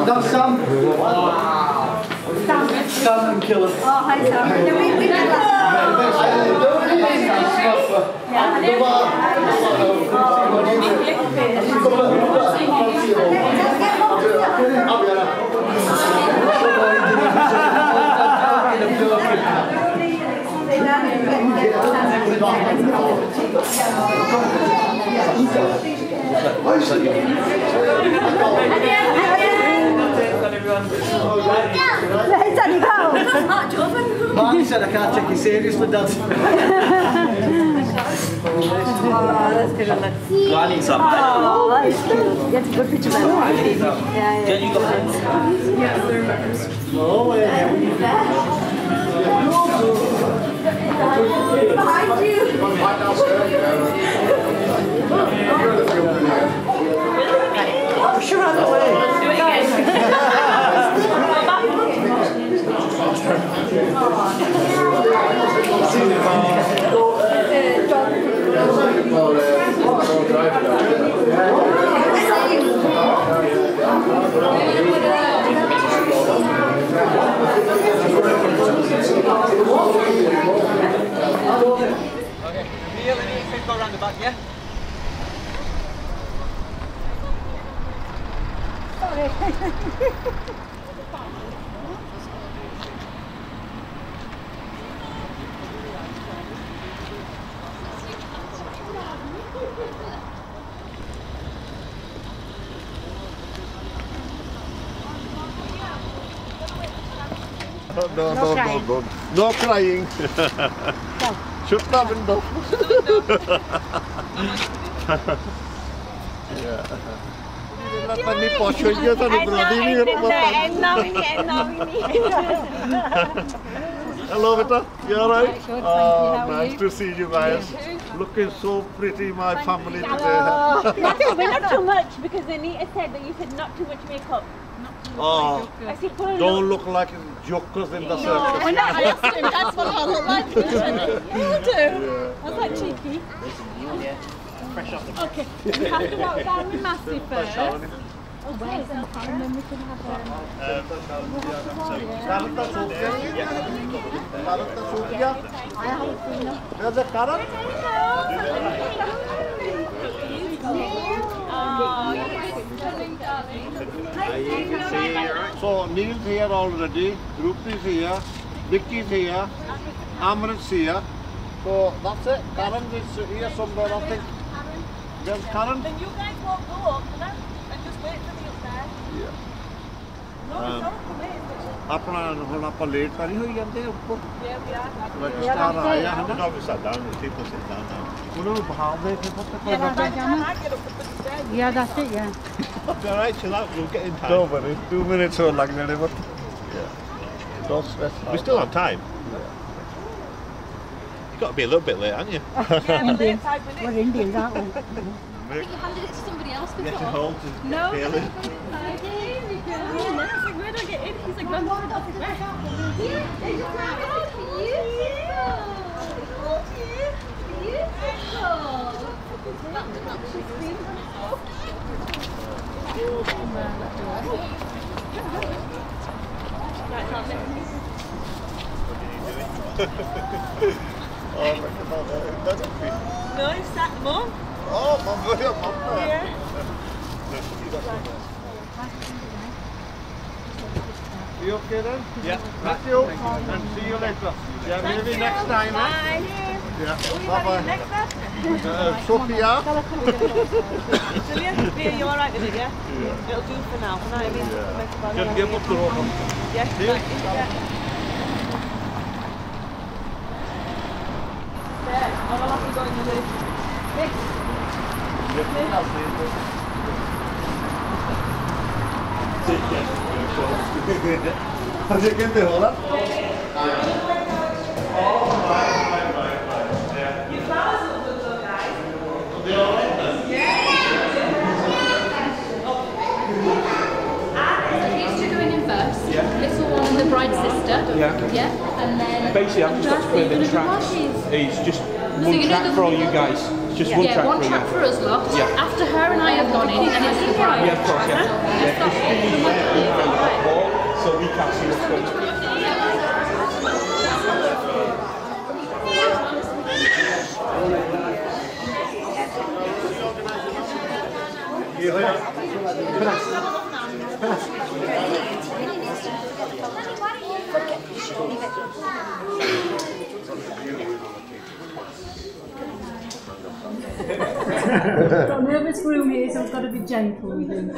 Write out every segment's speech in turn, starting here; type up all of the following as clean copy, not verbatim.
That's Sam. Wow. Sam and Killer. Oh, hi Sam. Marty said I can't take you seriously, Dad. Oh, that's good. I need some. Oh, that's good. Get a good picture of that. Yeah. You got No way. Behind you. Push her out of the way. Do it again. Go around the back, yeah? Sorry. No crying. Shut the window. Hello, Vita. You alright? Nice to see you guys. Looking so pretty, my family today. We're not too much because Anita said that you said not too much makeup. Oh, I said, put a don't look like jokers in the circus. We're not. I asked him, that's what I look like. You do. I was like cheeky. Fresh off the Okay, we have to walk down with Massey first. Okay, and then we can have There's a carrot. So Neil's here already, Rupi's here, Vicky's here, Amrit's here. So that's it. Karen is here somewhere, I think. There's Karen. Then you guys won't go up and just wait for me up there. Yeah. No, it's not for me. अपना हम आप late तो नहीं हो जाते ऊपर Yeah, we are. Registrar आया है ना sat down, people sit down now. उन्होंने भाव देखे तो Yeah, that's it, yeah. Alright, chill out, we'll get in time. Don't worry, 2 minutes or like that, but yeah. Don't stress. We're still on time. You've got to be a little bit late, haven't you? Yeah, we're late 5 minutes. We're Indians, aren't we? I think you handed it to somebody else Get before. to hold to No. feel it. He's like, where do I get in? He's like, run to the office. No, he's sat mum. Oh, mum, Yeah. You okay then? Yeah. Thank you. And see you later. Yeah, maybe next time. Bye. Yeah. Who are you Bye bye. next up? Sophia. Julia, you alright with it, yeah? It'll do for now, for now, I mean, Just give up the rope. yeah. Yeah. There, I'll have to go in the lift. How's it going to hold up? These two going in first. This one and the bride's sister. Yeah. And then Basically, I've just got to split the tracks. It's just one track for all you guys. It's just one track one for you. track for us lot. Yeah. After her and I have gone in, then it's the bride. Yeah, of course, yeah. I've got a nervous groom here, so I've got to be gentle with him.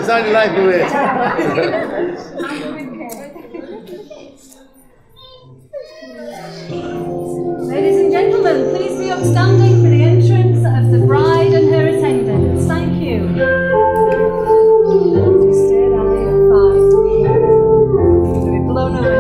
Sounded like the way. Ladies and gentlemen, please be upstanding for the entrance of the bride and her attendants. Thank you. Stay there, fine. You'll be blown away.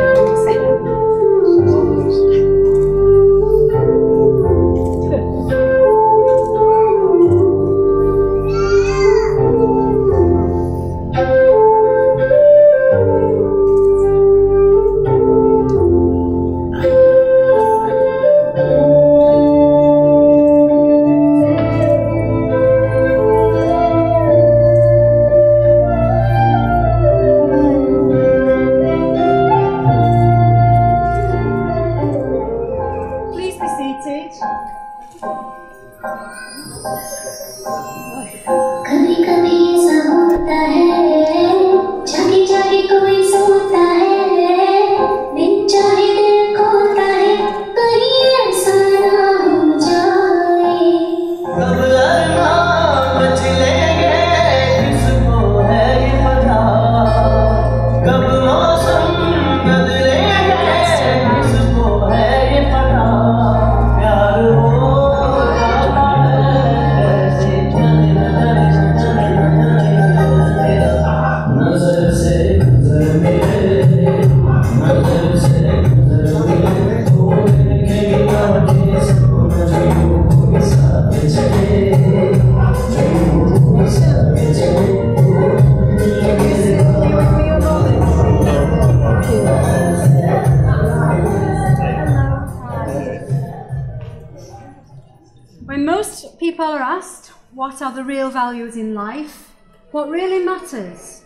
What are the real values in life? What really matters?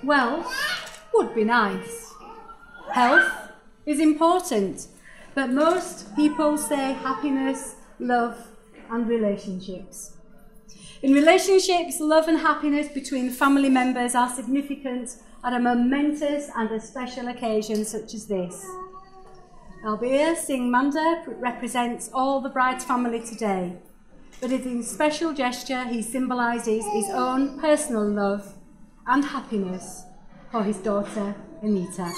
Wealth would be nice. Health is important, but most people say happiness, love, and relationships. In relationships, love and happiness between family members are significant at a momentous and a special occasion such as this. Albir Singh Manda represents all the bride's family today. But in this special gesture, he symbolises his own personal love and happiness for his daughter, Anita.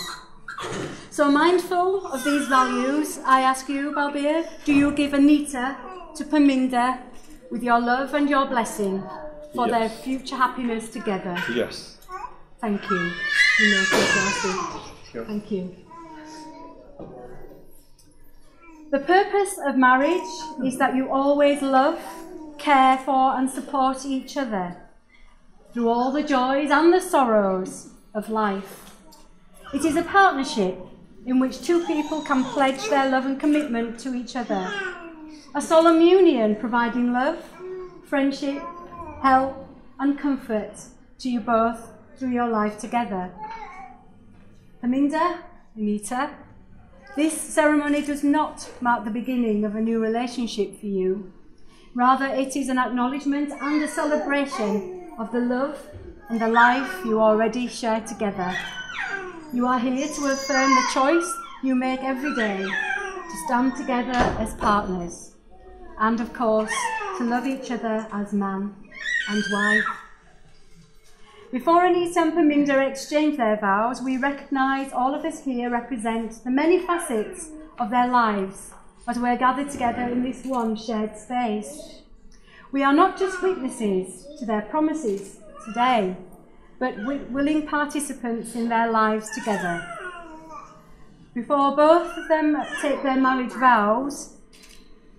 So mindful of these values, I ask you, Balbir, do you give Anita to Paminda with your love and your blessing for their future happiness together? Yes. Thank you. You may take your seat. Sure. Thank you. The purpose of marriage is that you always love, care for and support each other through all the joys and the sorrows of life. It is a partnership in which two people can pledge their love and commitment to each other. A solemn union providing love, friendship, help and comfort to you both through your life together. Paminda, Anita, this ceremony does not mark the beginning of a new relationship for you. Rather, it is an acknowledgement and a celebration of the love and the life you already share together. You are here to affirm the choice you make every day to stand together as partners and, of course, to love each other as man and wife. Before Anita and Paminda exchange their vows, we recognise all of us here represent the many facets of their lives as we're gathered together in this one shared space. We are not just witnesses to their promises today, but willing participants in their lives together. Before both of them take their marriage vows,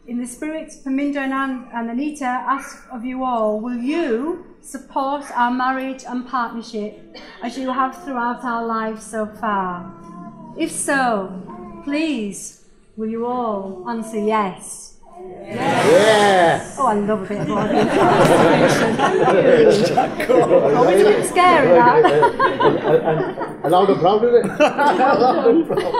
in the spirit, Paminda and Anita ask of you all, will you support our marriage and partnership as you have throughout our lives so far? If so, please, will you all answer yes? Yes. Oh, I love a bit of audience participation. Always a bit scary, that. And loud and proud, isn't it? Loud and proud.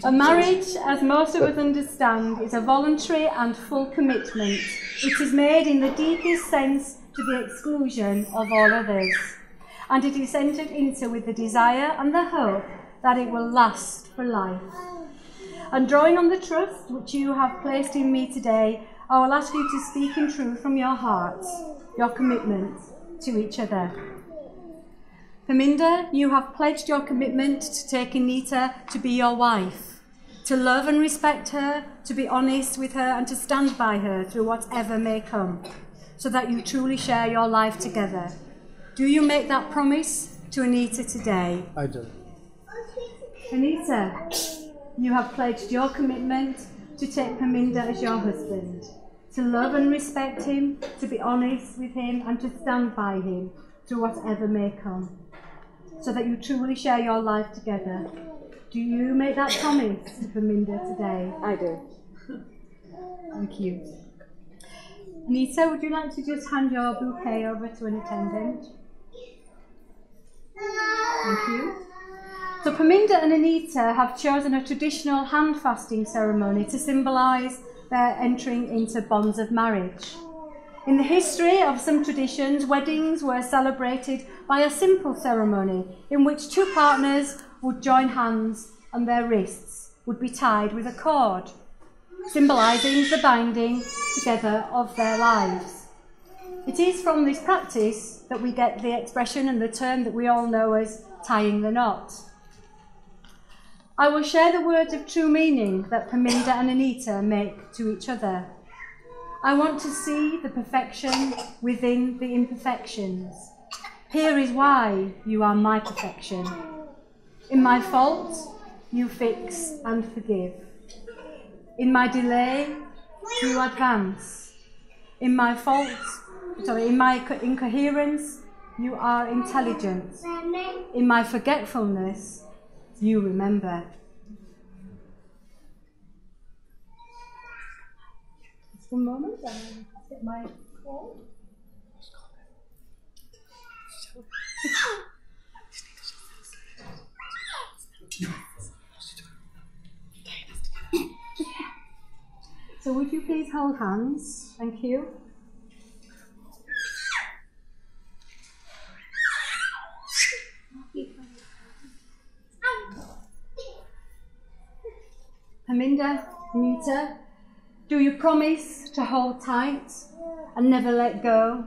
A marriage, as most of us understand, is a voluntary and full commitment. It is made in the deepest sense to the exclusion of all others. And it is entered into with the desire and the hope that it will last for life. And drawing on the trust which you have placed in me today, I will ask you to speak in truth from your hearts, your commitment to each other. Paminda, you have pledged your commitment to take Anita to be your wife, to love and respect her, to be honest with her and to stand by her through whatever may come, so that you truly share your life together. Do you make that promise to Anita today? I do. Anita, you have pledged your commitment to take Paminda as your husband, to love and respect him, to be honest with him and to stand by him through whatever may come, so that you truly share your life together. Do you make that promise to Paminda today? I do. Thank you. Anita, would you like to just hand your bouquet over to an attendant? Thank you. So Paminda and Anita have chosen a traditional hand fasting ceremony to symbolise their entering into bonds of marriage. In the history of some traditions, weddings were celebrated by a simple ceremony in which two partners would join hands and their wrists would be tied with a cord, symbolising the binding together of their lives. It is from this practice that we get the expression and the term that we all know as tying the knot. I will share the words of true meaning that Paminda and Anita make to each other. I want to see the perfection within the imperfections. Here is why you are my perfection. In my fault, you fix and forgive. In my delay, you advance. In my incoherence, you are intelligent. In my forgetfulness, you remember. Just one moment, I'll get my call. So would you please hold hands? Thank you. Paminda, Anita, do you promise to hold tight and never let go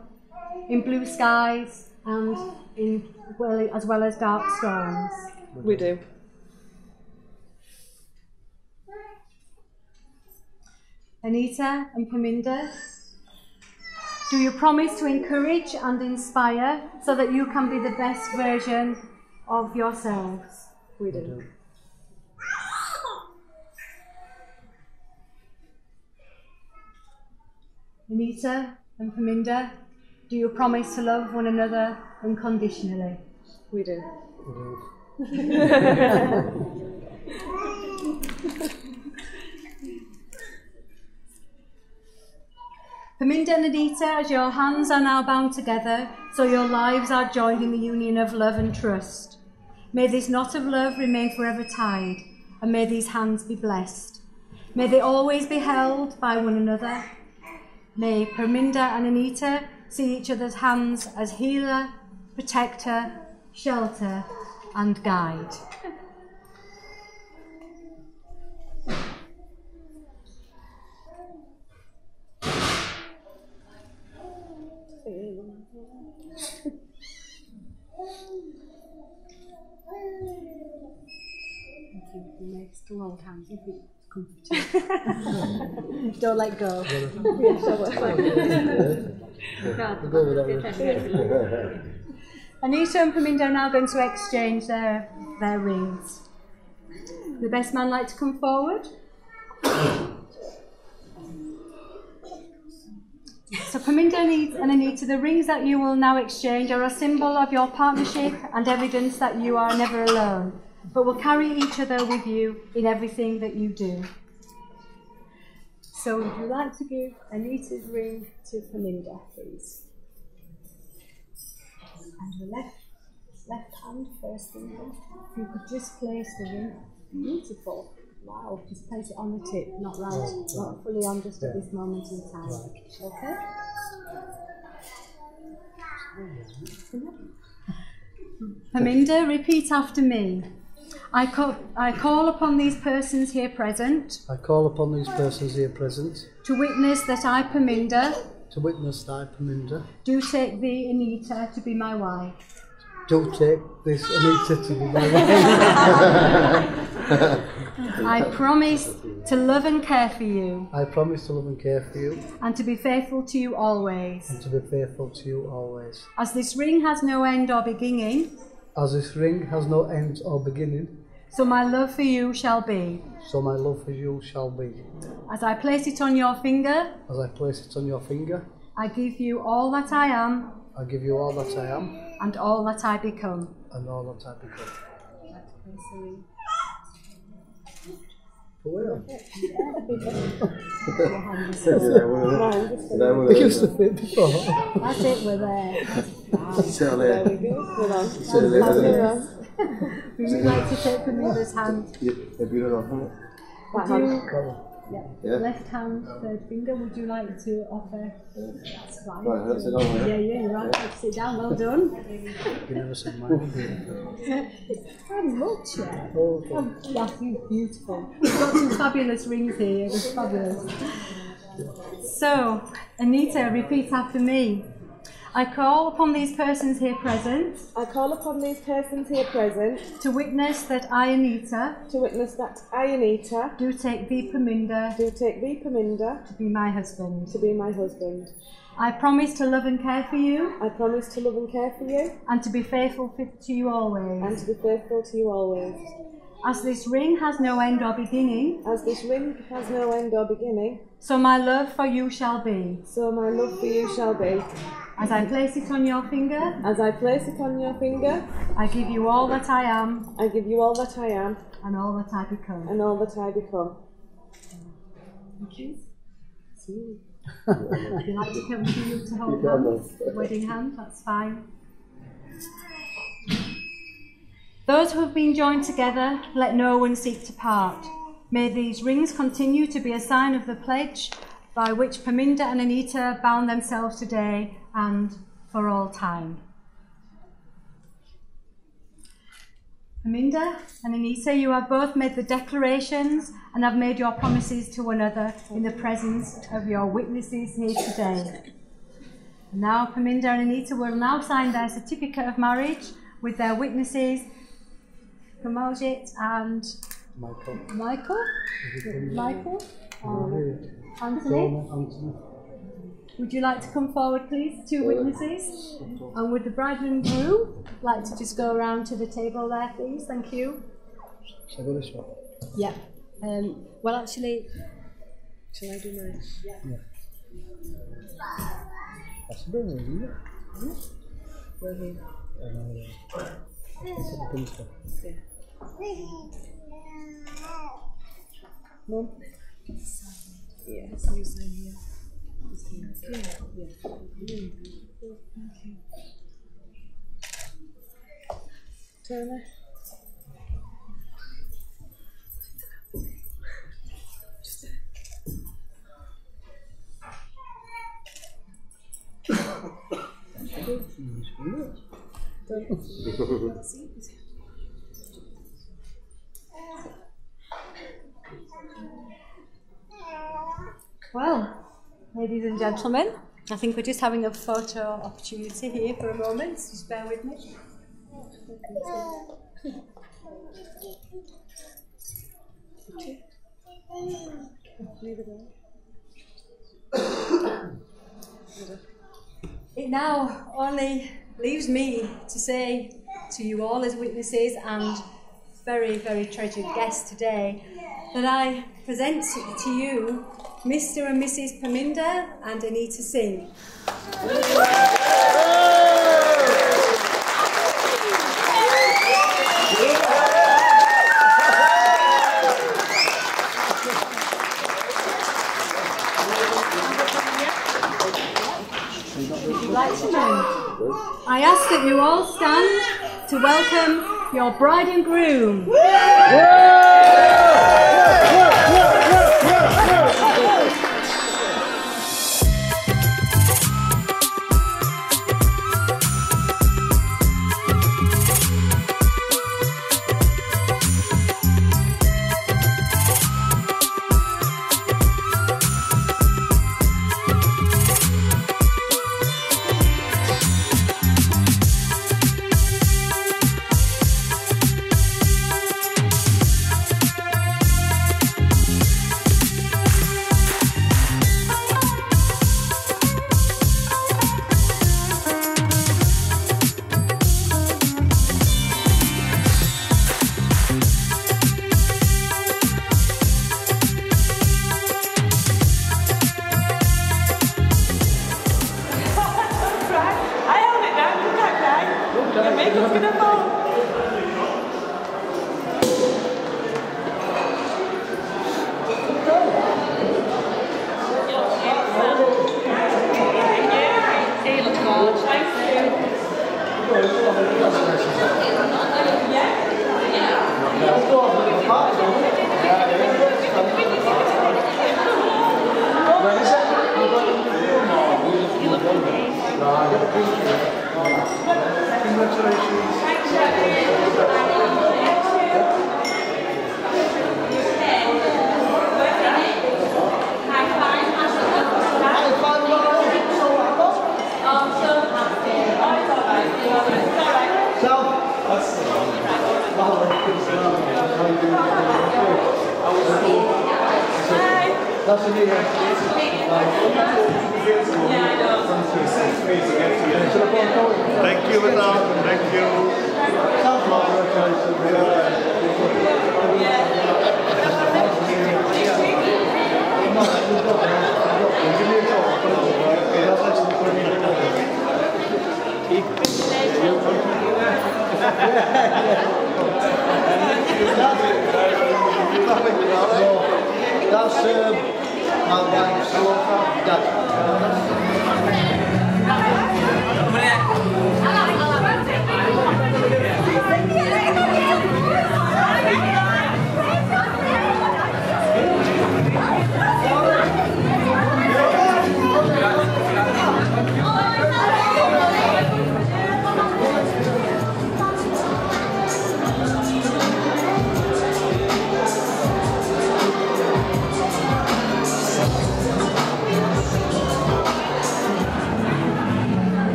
in blue skies and as well as dark storms? We do. Anita and Paminda, do you promise to encourage and inspire so that you can be the best version of yourselves? We do. Anita and Paminda, do you promise to love one another unconditionally? We do. Paminda and Anita, as your hands are now bound together, so your lives are joined in the union of love and trust. May this knot of love remain forever tied, and may these hands be blessed. May they always be held by one another. May Paminda and Anita see each other's hands as healer, protector, shelter, and guide. Next to hold hands if it's comfortable. Don't let go. Anita and Paminda are now going to exchange their rings. The best man like to come forward? So Paminda and Anita, the rings that you will now exchange are a symbol of your partnership and evidence that you are never alone, but will carry each other with you in everything that you do. So would you like to give Anita's ring to Paminda, please? And the left hand first finger. If you could just place the ring. Beautiful. Wow, just place it on the tip, not right, not fully on just at this moment in time. Okay? Paminda, repeat after me. I call upon these persons here present. I call upon these persons here present. To witness that I, Paminda. To witness that I, Paminda. Do take thee, Anita, to be my wife. Do take this Anita to be my wife. I promise to love and care for you. I promise to love and care for you. And to be faithful to you always. And to be faithful to you always. As this ring has no end or beginning. As this ring has no end or beginning. So my love for you shall be. So my love for you shall be. As I place it on your finger. As I place it on your finger. I give you all that I am. I give you all that I am. And all that I become. And all that I become. It used to fit before. That's it, we're there. There we go. Hold on. Would you like to take Paminda's hand? Left hand, third finger. Would you like to offer? That's fine. Yeah, you're right. Sit down. Well done. You never said mine. Very much, yeah. Oh, that's beautiful. We've got some fabulous rings here. It's fabulous. So, Anita, repeat after me. I call upon these persons here present. I call upon these persons here present. To witness that I, Anita. To witness that I, Anita. Do take thee, Paminda. Do take thee, Paminda. To be my husband. To be my husband. I promise to love and care for you. I promise to love and care for you. And to be faithful to you always. And to be faithful to you always. As this ring has no end or beginning. As this ring has no end or beginning. So my love for you shall be. So my love for you shall be. As I place it on your finger. As I place it on your finger. I give you all that I am. I give you all that I am. And all that I become. And all that I become. Thank you. Would you like to come to you to hold hands? Wedding hand, that's fine. Those who have been joined together, let no one seek to part. May these rings continue to be a sign of the pledge by which Paminda and Anita bound themselves today and for all time. Paminda and Anita, you have both made the declarations and have made your promises to one another in the presence of your witnesses here today. Now Paminda and Anita will now sign their certificate of marriage with their witnesses, Kamaljit and Michael. Anthony. Would you like to come forward, please, two witnesses? And would the bride and groom like to just go around to the table there, please? Thank you. Shall I go this way? Yeah. Well, actually, shall I do mine? Yeah. That's a bit, isn't it? We're here. Mum? Yes, you sign here. Turner. Well, ladies and gentlemen, I think we're just having a photo opportunity here for a moment. Just bear with me. It now only leaves me to say to you all as witnesses and very, very treasured guests today that I present to you Mr. and Mrs. Paminda and Anita Singh. Would you like to join? I ask that you all stand to welcome your bride and groom. It's gonna fall. He looks gorgeous. That's a new Thank you, madam. Thank you. That's my wife's dad.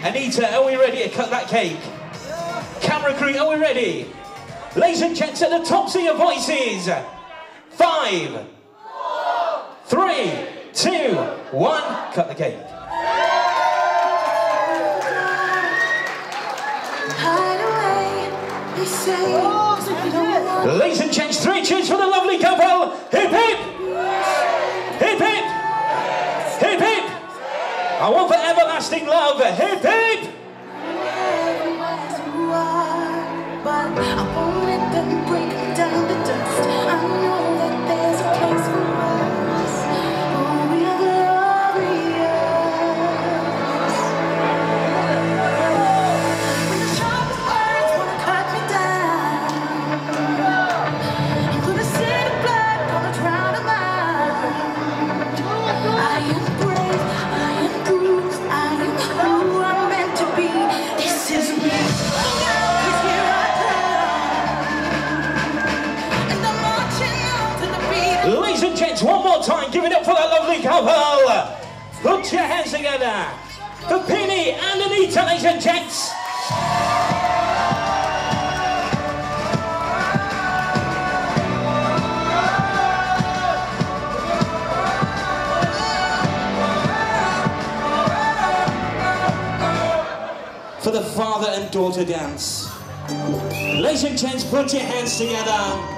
Anita, are we ready to cut that cake? Camera crew, are we ready? Ladies and gents, at the tops of your voices. 5, 3, 2, 1, cut the cake. Ladies and gents, 3 cheers for the lovely couple. Hip hip! Hip hip! Hip hip! I want for everlasting love. Hip hip! But I won't let them break me down to dust. I know that there's a place for us. Oh, we're glorious. When the sharpest words wanna cut me down, I'm gonna see the blood gonna drown a mind. I am brave, I am bruised, I am who I'm meant to be. This is me. Ladies and gents, one more time, give it up for that lovely couple. Put your hands together for Pini and Anita, ladies and gents. For the father and daughter dance. Ladies and gents, put your hands together.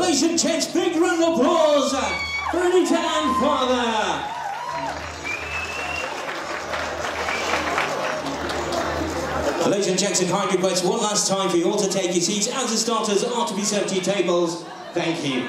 Ladies and gents, big round of applause for Anita and Father. Ladies and gents, a kind request one last time for you all to take your seats as the starters are to be served to your tables. Thank you.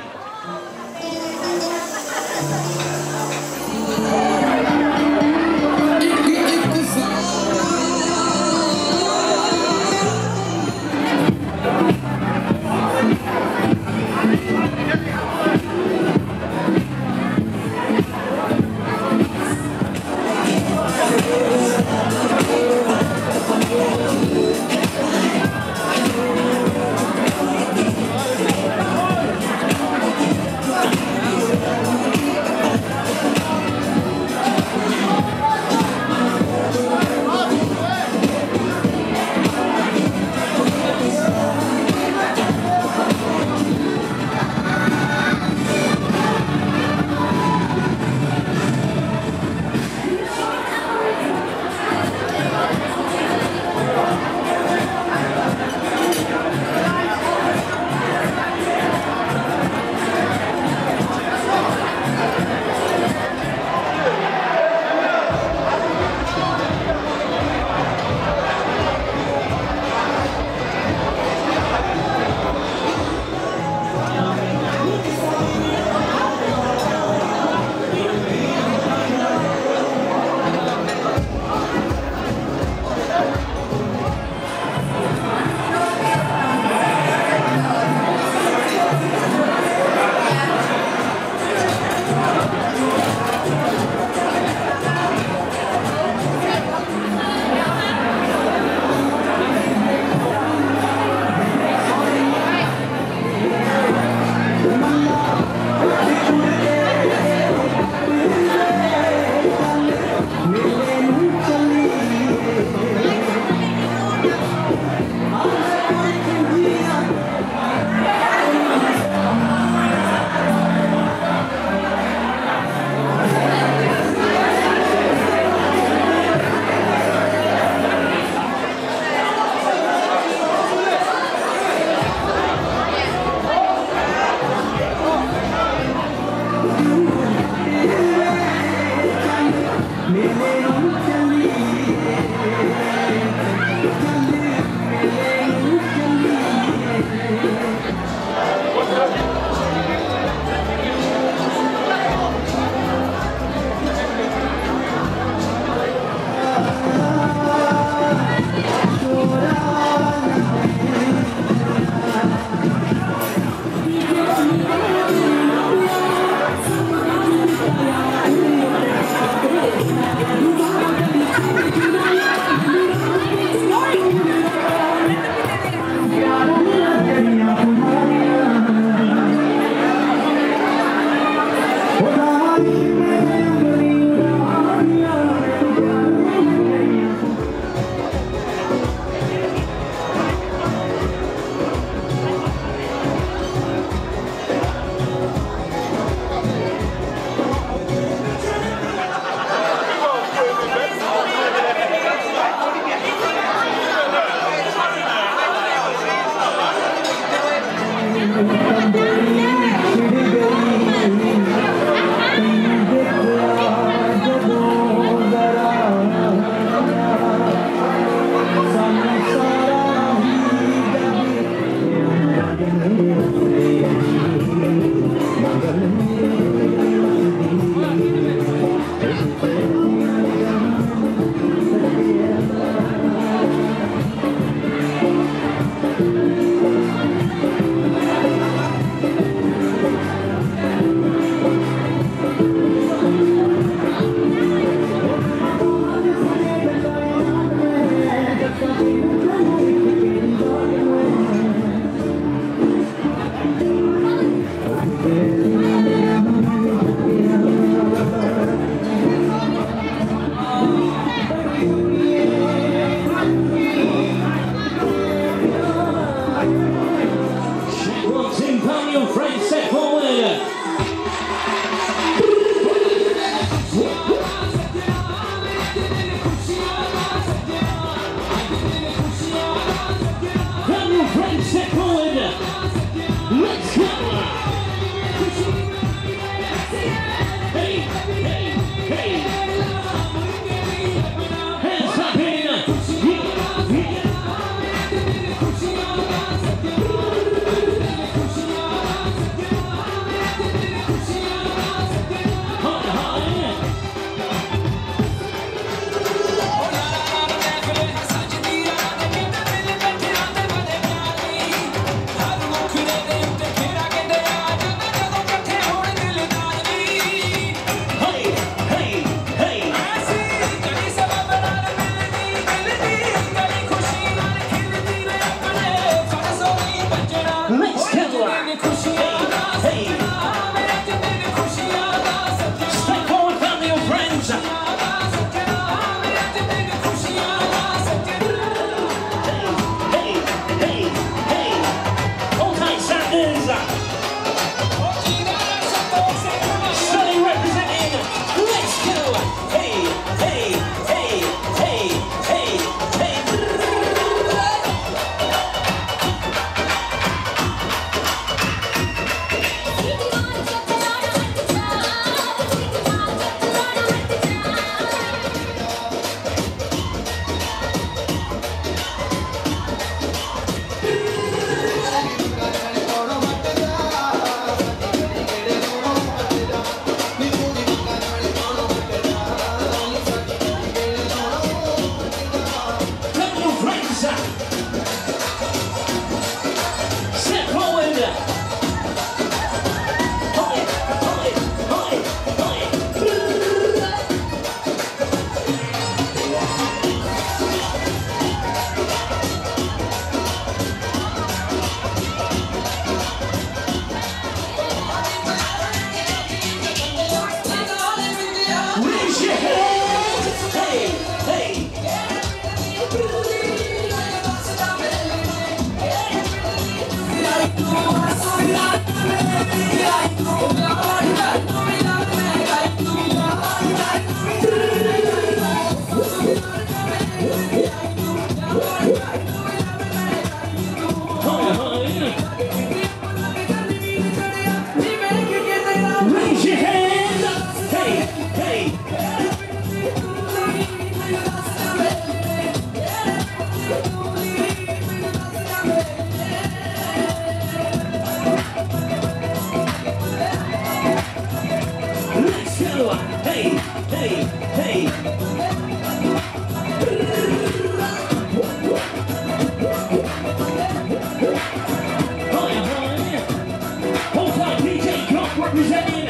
representing.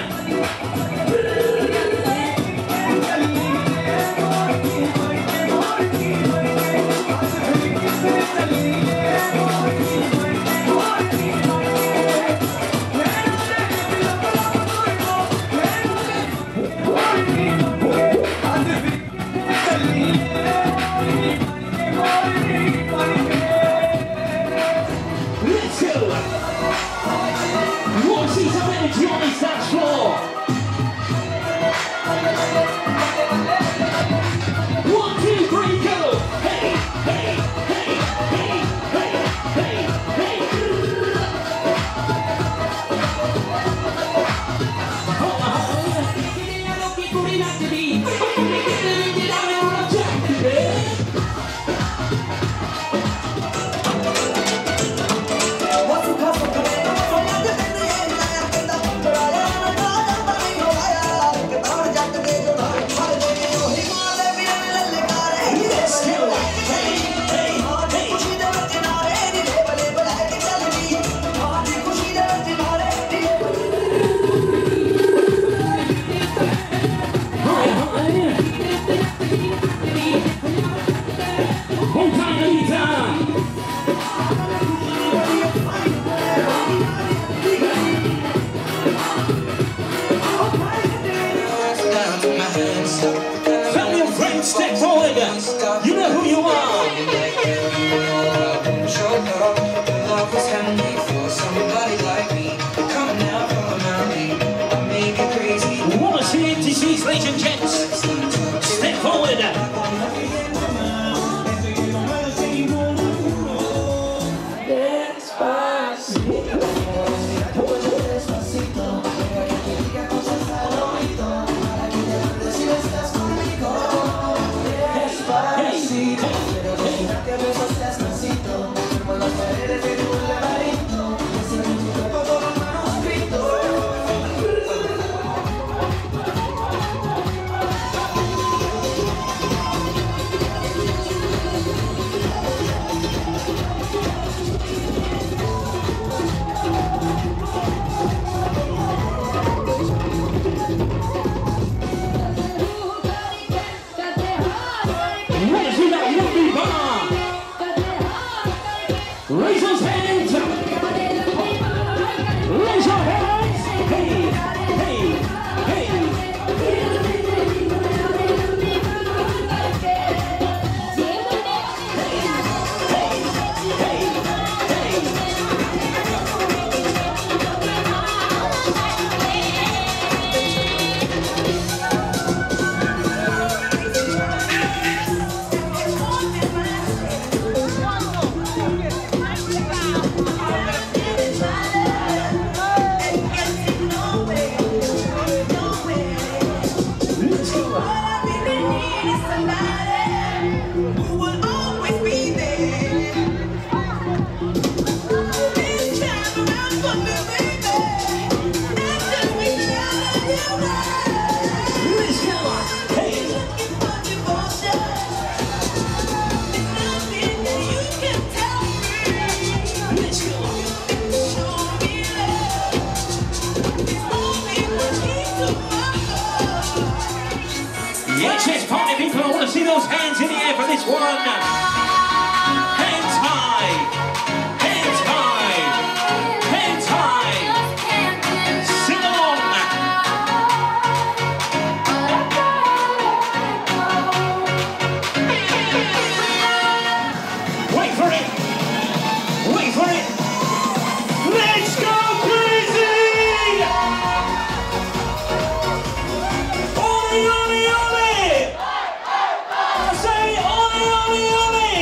Let's go! You want to see some energy on this dance floor? 1, 2, 3, go! Hey, hey, hey, hey, hey, hey, hey! Family and friends, step forward. You know who you are. Love was handmade for somebody like me. Coming out from around me, I may be crazy. We want to see empty seats, ladies and gents. Step forward. Raise those hands! Raise your hands! Hey! Hey! Hey! Yes, party people, I want to see those hands in the air for this one. Hands high. Hands high. Hands high. Sing along. Wait for it. Wait for it. Let's go crazy. Ollie, ollie, ollie. I say ollie, ollie, ollie.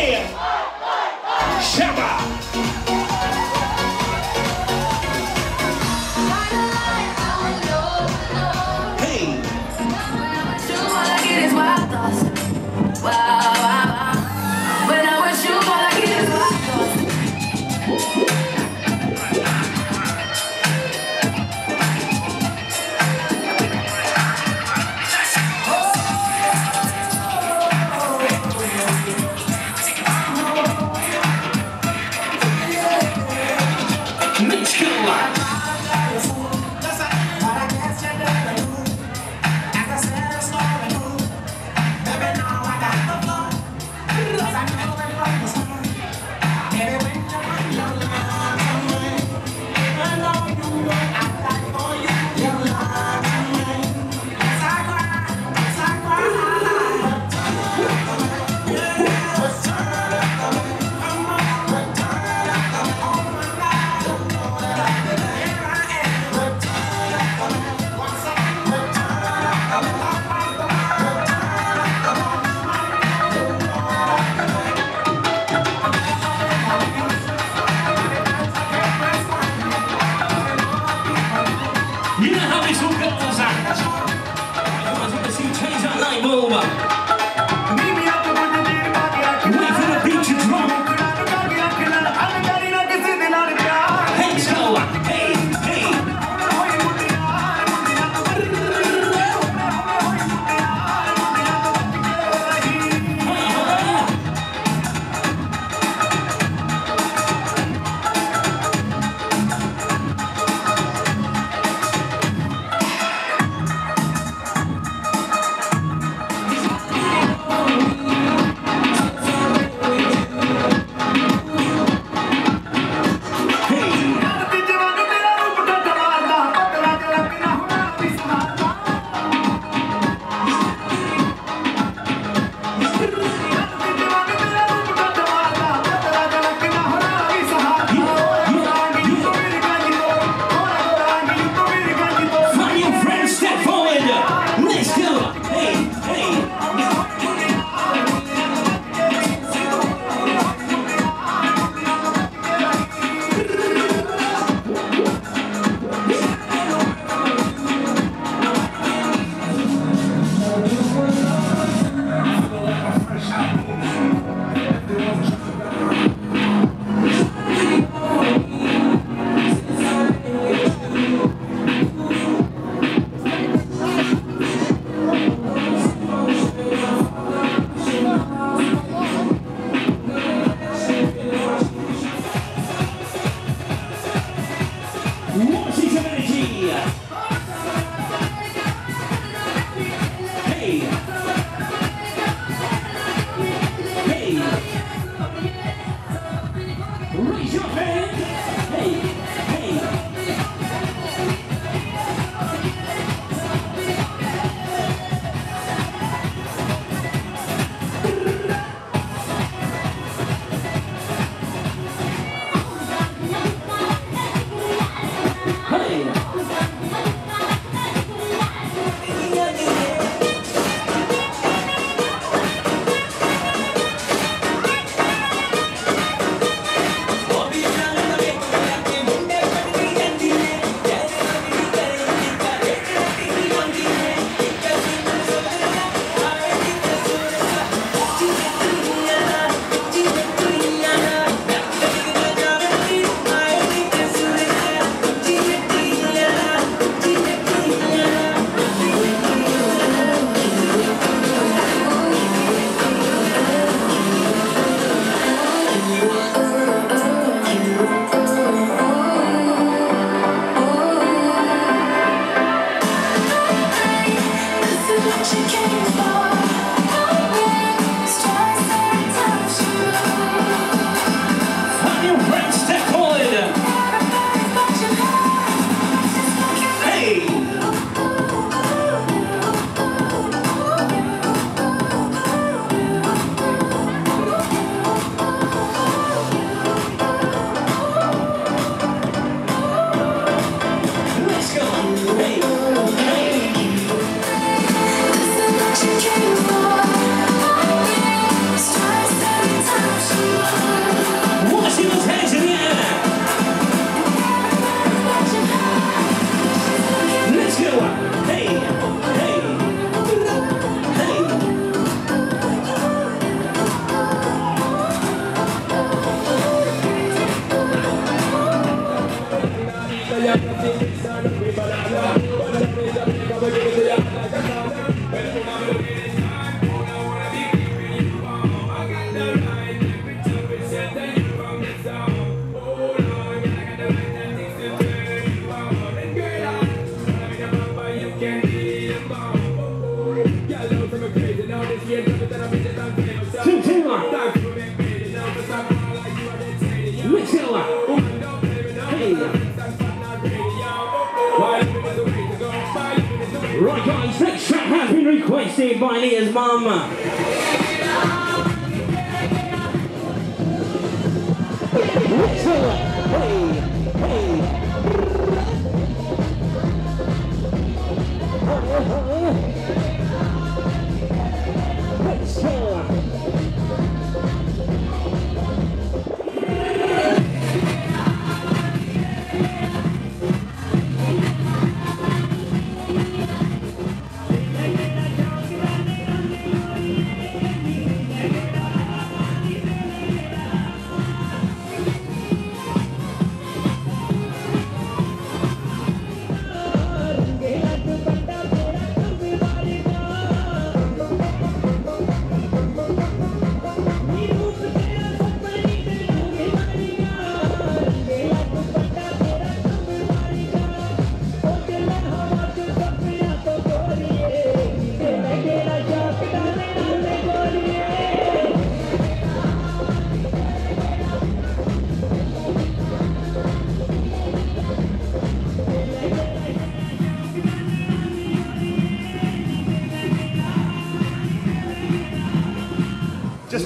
Right guys, next track has been requested by Anita's mum.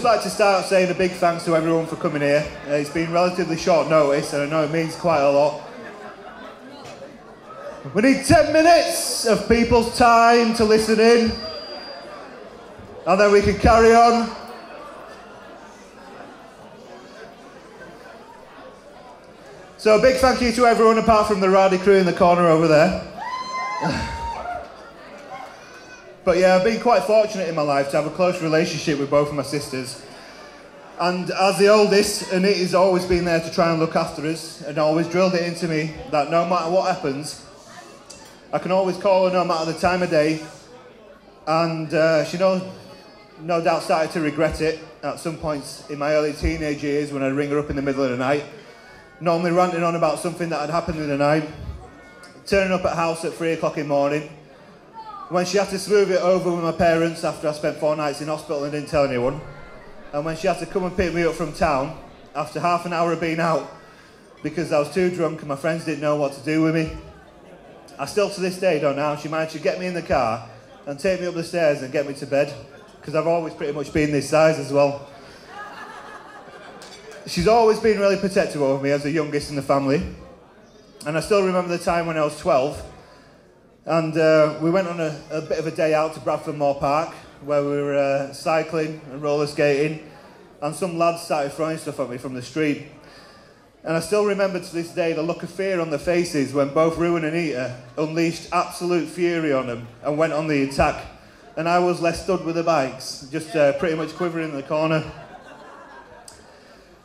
like to start saying a big thanks to everyone for coming here. It's been relatively short notice and I know it means quite a lot. We need 10 minutes of people's time to listen in and then we can carry on. So a big thank you to everyone apart from the rowdy crew in the corner over there. But yeah, I've been quite fortunate in my life to have a close relationship with both of my sisters. And as the oldest, Anita's always been there to try and look after us and always drilled it into me that no matter what happens, I can always call her no matter the time of day. And she no doubt started to regret it at some points in my early teenage years when I'd ring her up in the middle of the night, normally ranting on about something that had happened in the night, turning up at house at 3 o'clock in the morning, when she had to smooth it over with my parents after I spent 4 nights in hospital and didn't tell anyone, and when she had to come and pick me up from town after half an hour of being out because I was too drunk and my friends didn't know what to do with me. I still to this day don't know how she managed to get me in the car and take me up the stairs and get me to bed, because I've always pretty much been this size as well. She's always been really protective over me as the youngest in the family, and I still remember the time when I was 12 and we went on a bit of a day out to Bradford Moor Park where we were cycling and roller skating, and some lads started throwing stuff at me from the street. And I still remember to this day the look of fear on their faces when both Rue and Anita unleashed absolute fury on them and went on the attack. And I was left stood with the bikes, just pretty much quivering in the corner.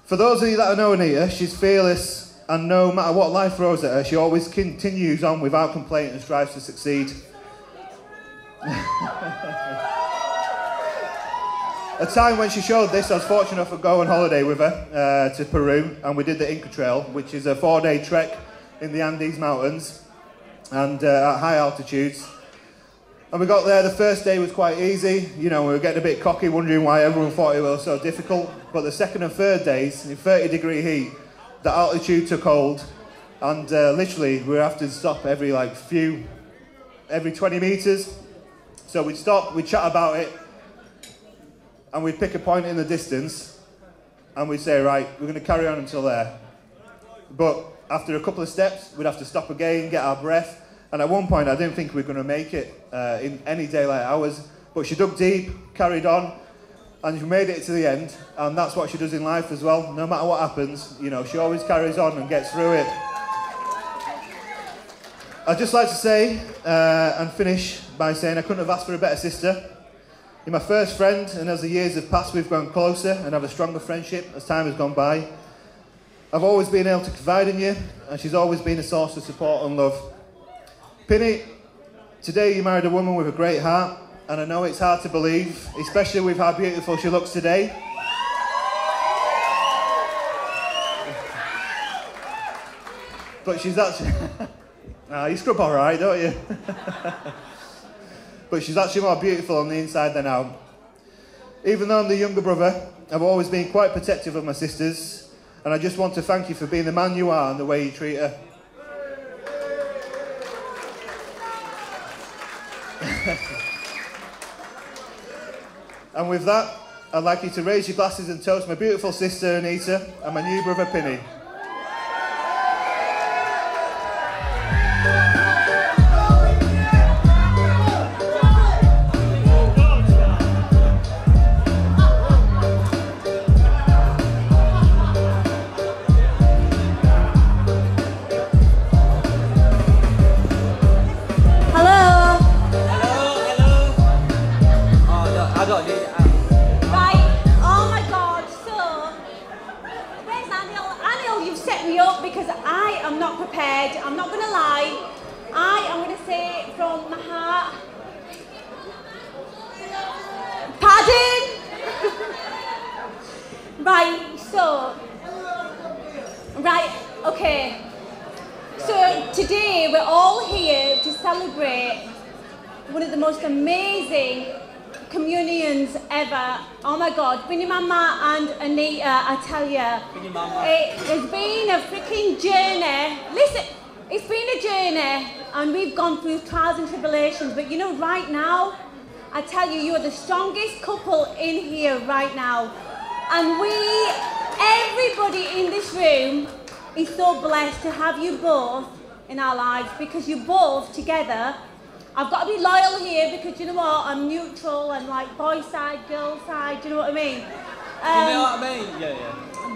For those of you that know Anita, she's fearless, and no matter what life throws at her, she always continues on without complaint and strives to succeed. A time when she showed this, I was fortunate enough to go on holiday with her to Peru, and we did the Inca Trail, which is a 4-day trek in the Andes Mountains and at high altitudes. And we got there, the first day was quite easy, you know, we were getting a bit cocky, wondering why everyone thought it was so difficult. But the second and third days, in 30-degree heat, the altitude took hold, and literally we were having to stop every 20 metres. So we'd stop, we'd chat about it, and we'd pick a point in the distance, and we'd say, right, we're going to carry on until there. But after a couple of steps, we'd have to stop again, get our breath, and at one point I didn't think we were going to make it in any daylight hours, but she dug deep, carried on, and she made it to the end, and that's what she does in life as well. No matter what happens, you know, she always carries on and gets through it. I'd just like to say, and finish by saying I couldn't have asked for a better sister. You're my first friend, and as the years have passed, we've grown closer and have a stronger friendship as time has gone by. I've always been able to confide in you, and she's always been a source of support and love. Pini, today you married a woman with a great heart, and I know it's hard to believe, especially with how beautiful she looks today. But she's actually... you scrub all right, don't you? But she's actually more beautiful on the inside than out. Even though I'm the younger brother, I've always been quite protective of my sisters, and I just want to thank you for being the man you are and the way you treat her. And with that, I'd like you to raise your glasses and toast my beautiful sister Anita and my new brother Pini. I'm not going to lie, I am going to say it from my heart. Pardon? Okay. So today we're all here to celebrate one of the most amazing communions ever. Oh my God, Pini Mama and Anita, I tell you, it has been a freaking journey. Listen, it's been a journey and we've gone through trials and tribulations, but you know, right now, I tell you, you're the strongest couple in here right now. And everybody in this room is so blessed to have you both in our lives, because you both together. I've got to be loyal here because you know what, I'm neutral, I'm like boy side, girl side, do you know what I mean? You know what I mean? Yeah.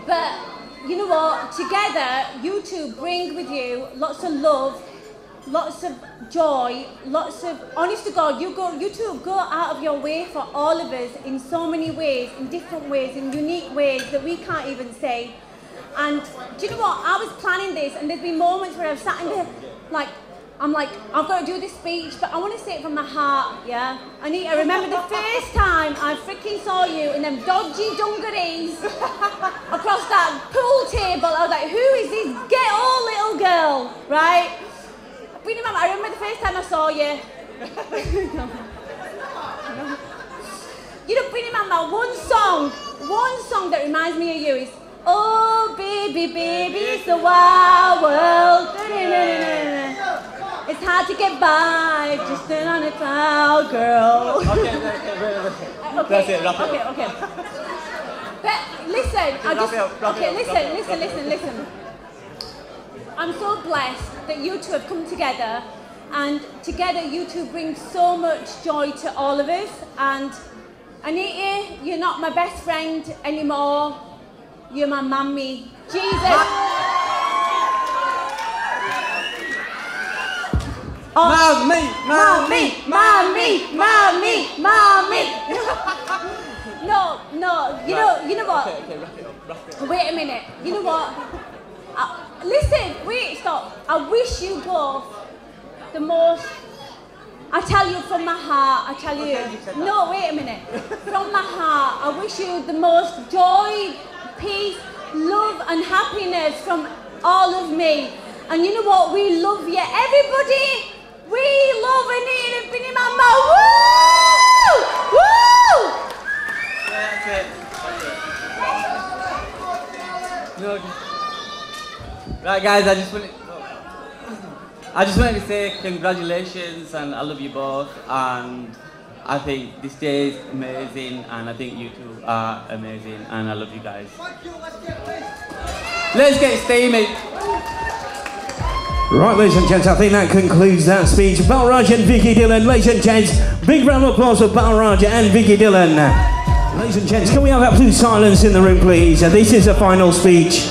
But you know what, together you two bring with you lots of love, lots of joy, lots of, honest to God, you two go out of your way for all of us in so many ways, in different ways, in unique ways that we can't even say. And do you know what, I was planning this and there's been moments where I've sat in there, like, I'm like, I've got to do this speech, but I want to say it from my heart, yeah? Anita, I remember the first time I freaking saw you in them dodgy dungarees across that pool table. I was like, who is this ghetto little girl, right? I remember the first time I saw you. You know, Bini Mama, one song that reminds me of you is, oh, baby, baby, it's the wild world. It's hard to get by, just turn on a cloud, girl. Okay. That's it, wrap it up. Okay. But listen, listen. I'm so blessed that you two have come together, and together you two bring so much joy to all of us. And Anita, you're not my best friend anymore. You're my mummy. Jesus. Mommy. No. You know what? Okay, wrap it up. Wait a minute. You know what? Listen, stop. I wish you both the most. I tell you from my heart. No, wait a minute. From my heart, I wish you the most joy, peace, love, and happiness from all of me. And you know what? We love you, everybody. We love Anita Pini Mama. Woo! Woo! That's it. No. Right, guys, I just wanted to say congratulations, and I love you both, and I think this day is amazing, and I think you two are amazing, and I love you guys. Let's get steamy. Right, ladies and gents, I think that concludes that speech. Balraj and Vicky Dillon. Ladies and gents, big round of applause for Balraj and Vicky Dillon. Ladies and gents, can we have absolute silence in the room, please? This is the final speech.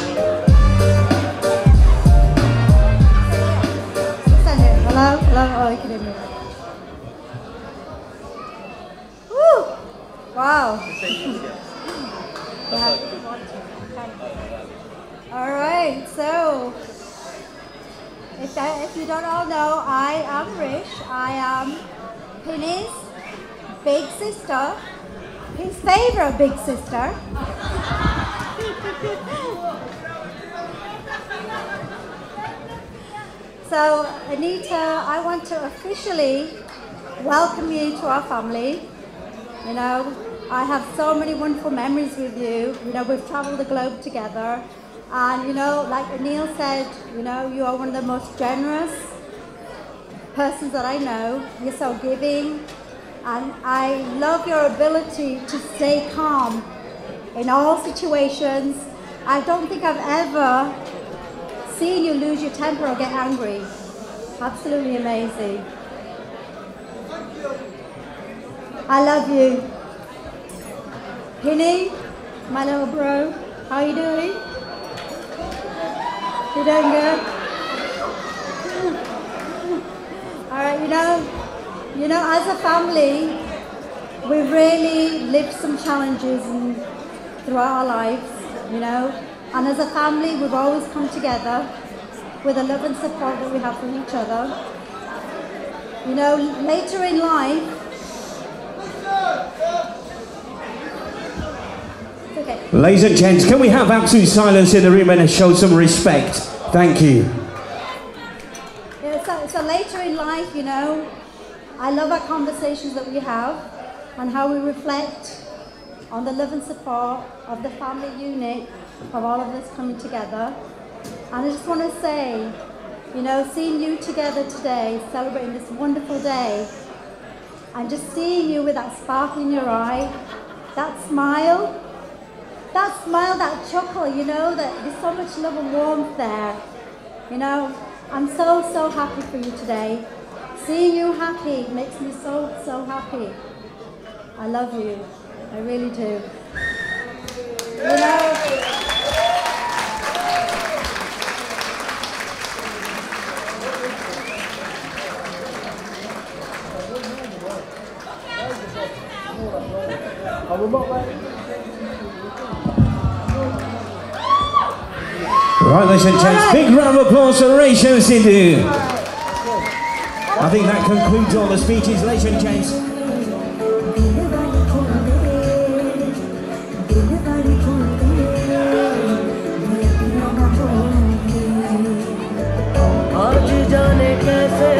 Hello? Oh, you can hear me. Woo! Wow. All right, so if you don't all know, I am Rish. I am Pini's big sister, his favorite big sister. So, Anita, I want to officially welcome you to our family. You know, I have so many wonderful memories with you. You know, we've traveled the globe together. And, you know, like Anil said, you know, you are one of the most generous persons that I know. You're so giving. And I love your ability to stay calm in all situations. I don't think I've ever seen you lose your temper or get angry. Absolutely amazing. I love you. Pini, my little bro, how are you doing? You doing good? Alright, you know, as a family, we've really lived some challenges throughout our lives, you know. And as a family, we've always come together with the love and support that we have from each other. You know, later in life, it's okay. Ladies and gents, can we have absolute silence in the room and show some respect? Thank you. Yeah, so later in life, you know, I love our conversations that we have and how we reflect on the love and support of the family unit of all of us coming together. And I just want to say, you know, seeing you together today, celebrating this wonderful day, and just seeing you with that sparkle in your eye, that smile, that smile, that chuckle, you know, that there's so much love and warmth there. You know, I'm so, so happy for you today. Seeing you happy makes me so, so happy. I love you. I really do. You know, Right, ladies and gents, big round of applause for Rachel Sindhu. I think that concludes all the speeches, ladies and gents. आज जाने कैसे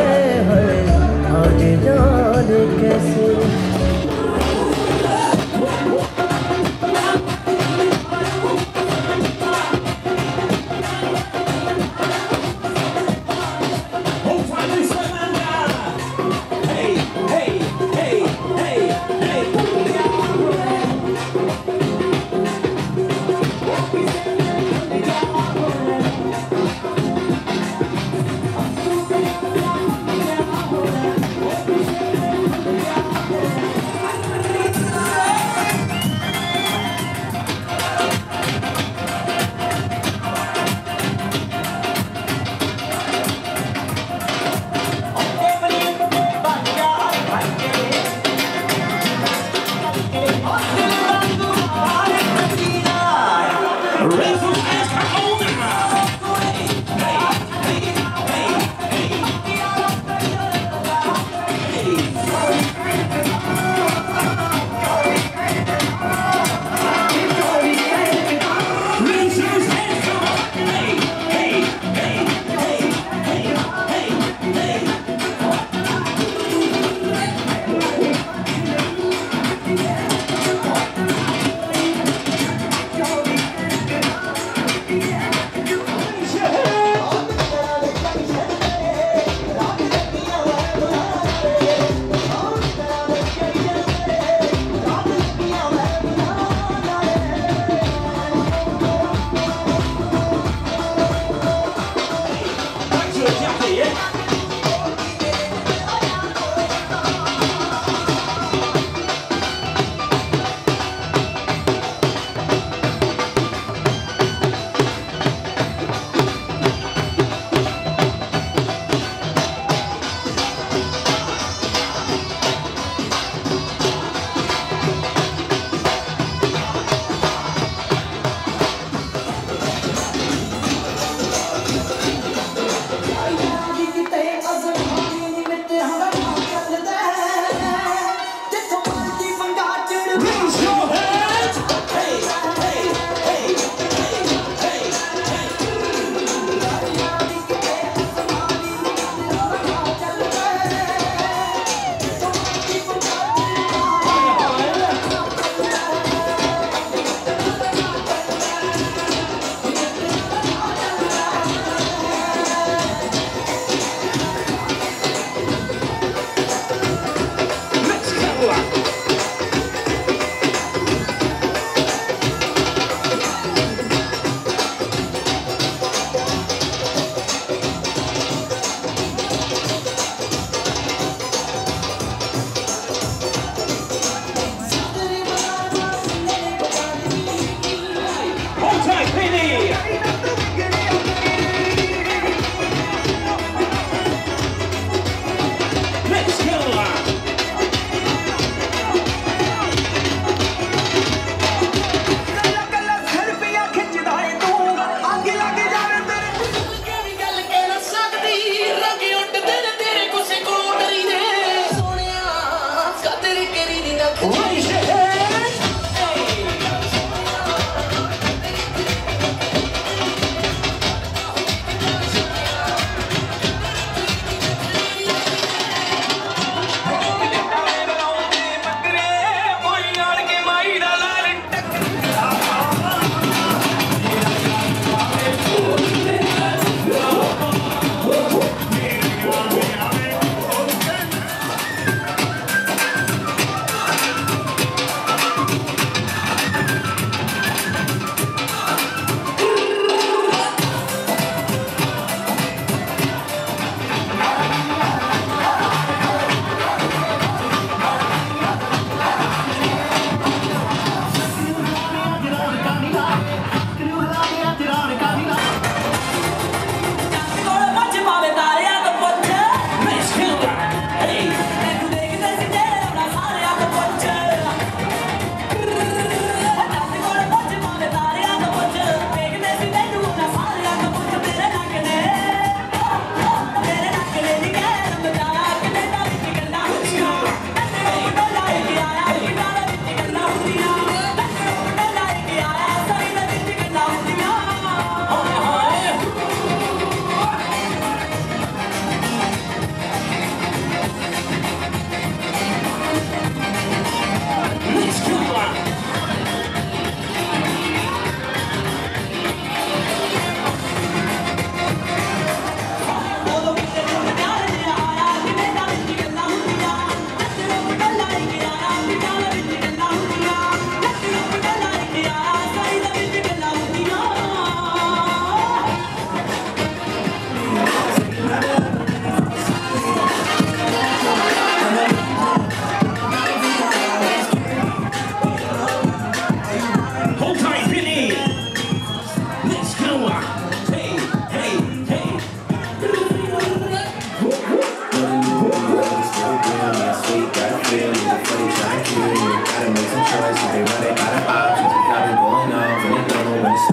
है, आज जाने कैसे Hey, hey, hey.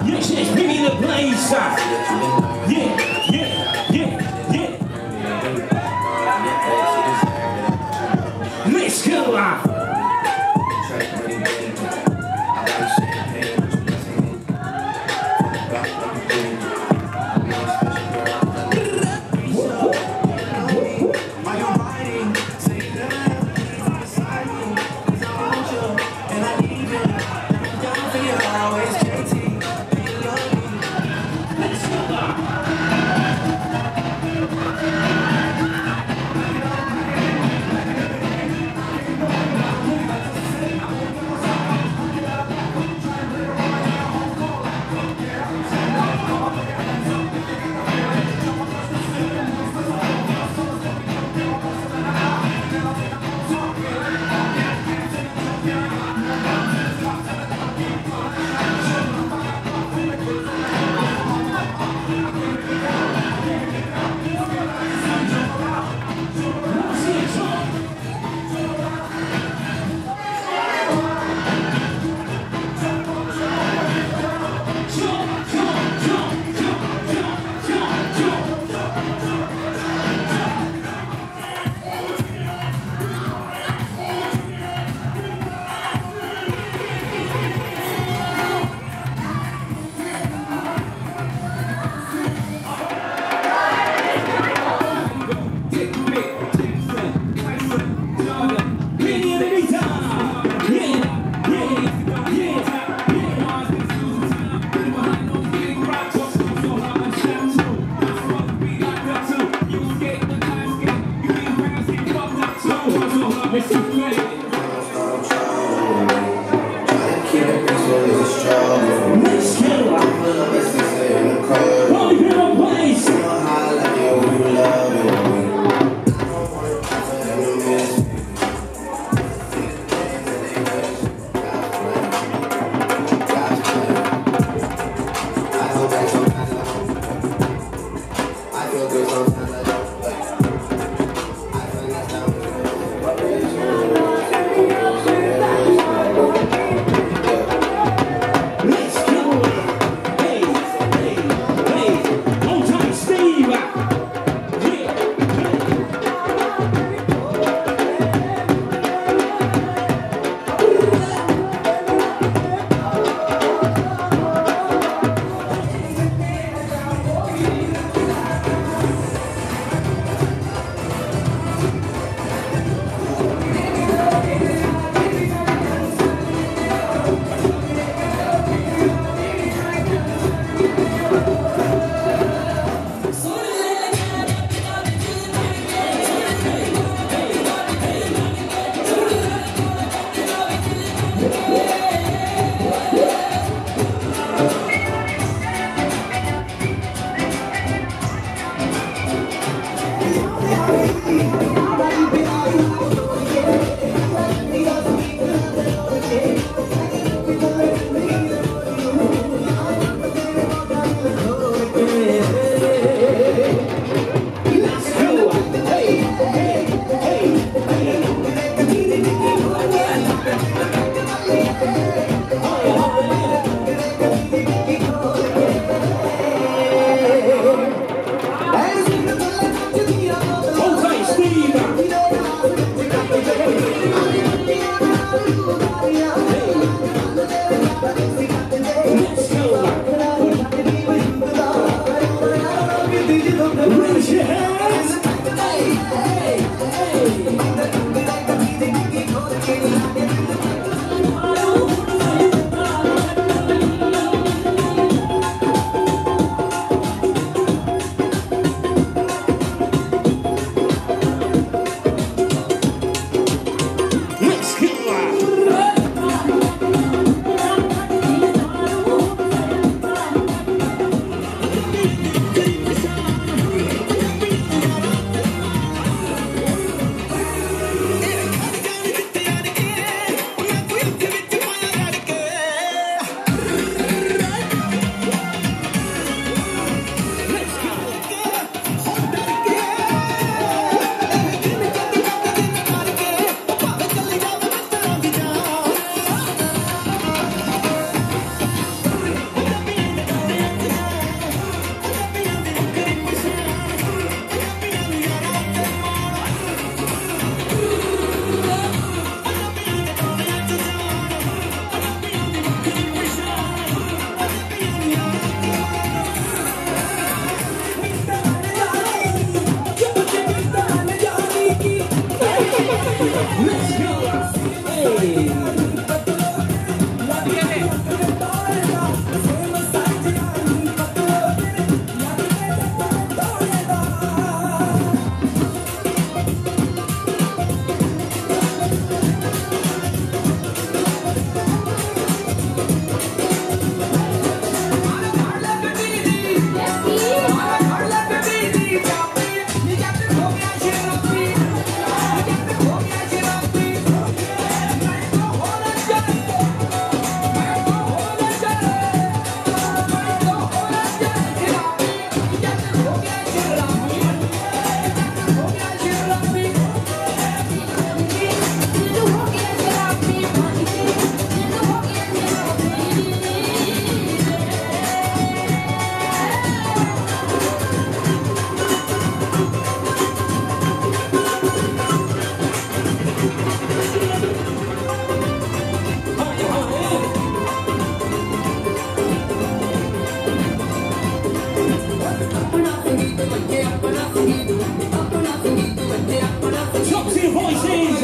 Yes, yes, Pini in the place. Yeah, yeah, yeah, yeah. Let's go. your voices.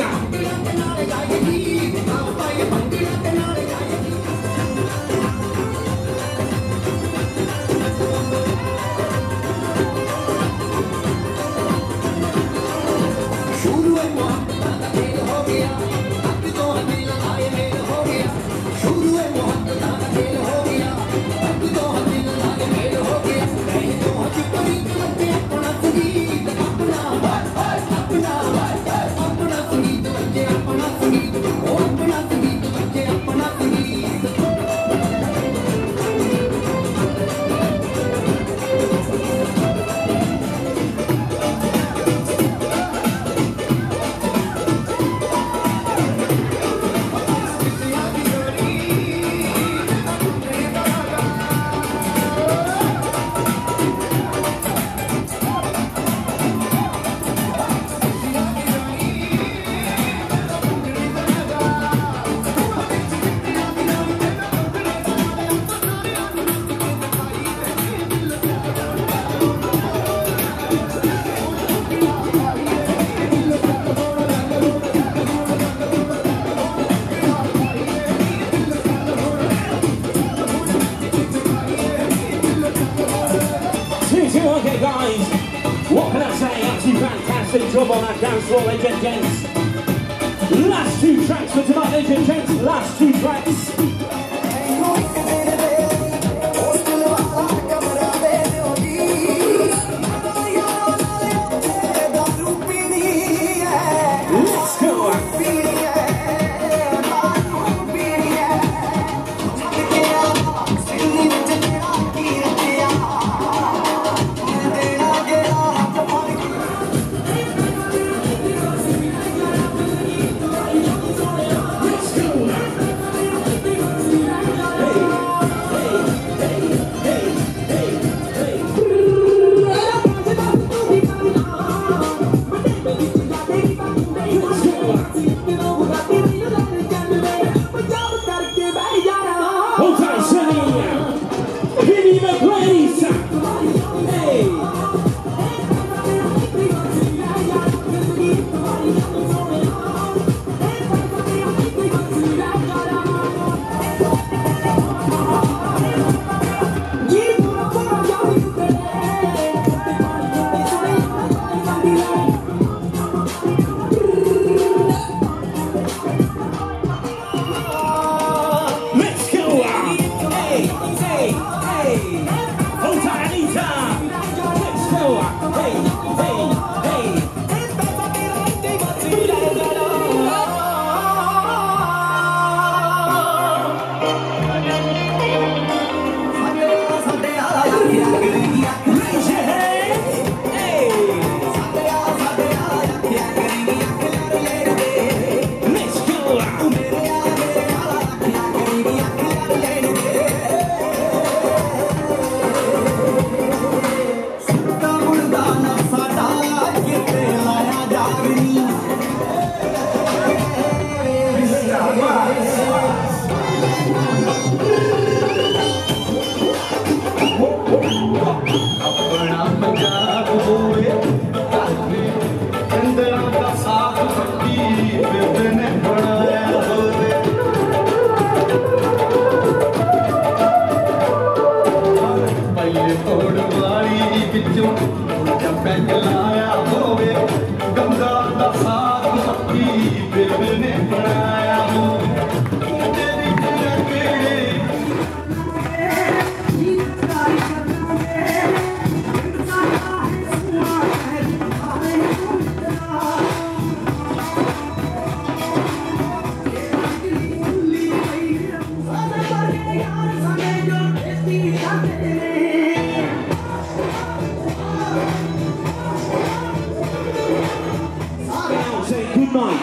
Okay guys, what can I say? Absolutely fantastic job on that dance floor, ladies and gents. Last two tracks for tonight, ladies and gents. Last two tracks. Let's go.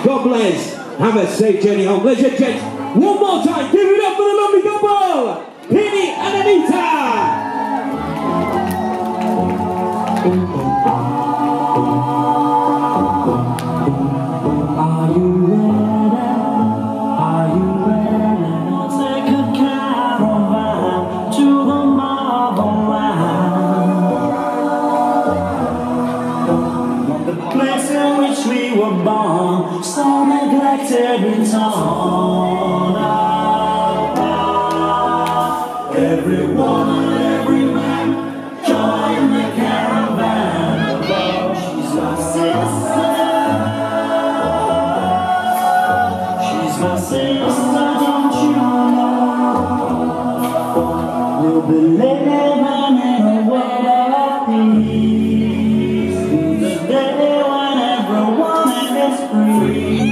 God bless. Have a safe journey home. Ladies and gents, one more time, give it up for the lovely couple, Pini and Anita. Are you ready? Are you ready? Take a caravan to the motherland, the place in which we were born. so neglected and torn apart. Every woman, every man, join the caravan of love. She's my sister. She's my sister, don't you know? We'll be living in a world of peace. The day when everyone is free.